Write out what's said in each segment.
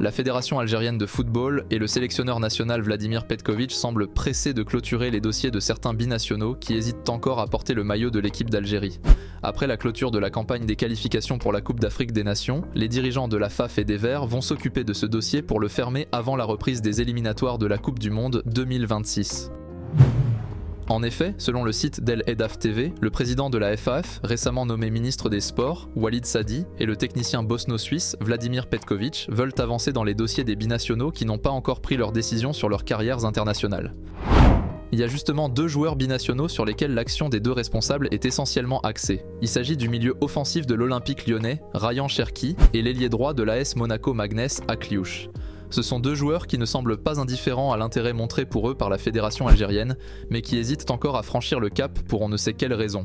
La fédération algérienne de football et le sélectionneur national Vladimir Petković semblent pressés de clôturer les dossiers de certains binationaux qui hésitent encore à porter le maillot de l'équipe d'Algérie. Après la clôture de la campagne des qualifications pour la Coupe d'Afrique des Nations, les dirigeants de la FAF et des Verts vont s'occuper de ce dossier pour le fermer avant la reprise des éliminatoires de la Coupe du Monde 2026. En effet, selon le site d'El Hedaf TV, le président de la FAF, récemment nommé ministre des Sports, Walid Sadi, et le technicien bosno-suisse, Vladimir Petković, veulent avancer dans les dossiers des binationaux qui n'ont pas encore pris leur décision sur leurs carrières internationales. Il y a justement 2 joueurs binationaux sur lesquels l'action des 2 responsables est essentiellement axée. Il s'agit du milieu offensif de l'Olympique lyonnais, Rayan Cherki, et l'ailier droit de l'AS Monaco Magnès Akliouche. Ce sont 2 joueurs qui ne semblent pas indifférents à l'intérêt montré pour eux par la fédération algérienne, mais qui hésitent encore à franchir le cap pour on ne sait quelle raison.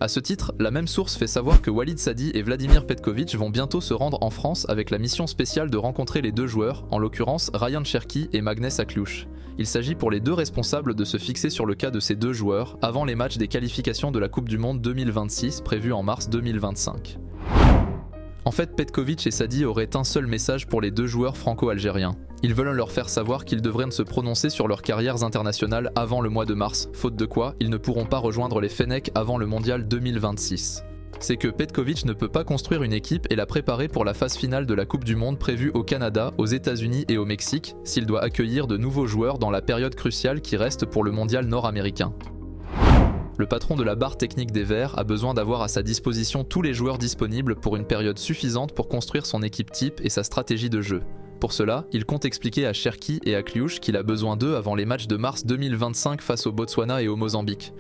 A ce titre, la même source fait savoir que Walid Sadi et Vladimir Petković vont bientôt se rendre en France avec la mission spéciale de rencontrer les 2 joueurs, en l'occurrence Rayan Cherki et Magnès Akliouche. Il s'agit pour les 2 responsables de se fixer sur le cas de ces 2 joueurs avant les matchs des qualifications de la Coupe du Monde 2026 prévus en mars 2025. En fait, Petković et Sadi auraient un seul message pour les 2 joueurs franco-algériens. Ils veulent leur faire savoir qu'ils devraient se prononcer sur leurs carrières internationales avant le mois de mars, faute de quoi ils ne pourront pas rejoindre les Fennecs avant le mondial 2026. C'est que Petković ne peut pas construire une équipe et la préparer pour la phase finale de la Coupe du Monde prévue au Canada, aux États-Unis et au Mexique, s'il doit accueillir de nouveaux joueurs dans la période cruciale qui reste pour le mondial nord-américain. Le patron de la barre technique des Verts a besoin d'avoir à sa disposition tous les joueurs disponibles pour une période suffisante pour construire son équipe type et sa stratégie de jeu. Pour cela, il compte expliquer à Cherki et à Akliouche qu'il a besoin d'eux avant les matchs de mars 2025 face au Botswana et au Mozambique.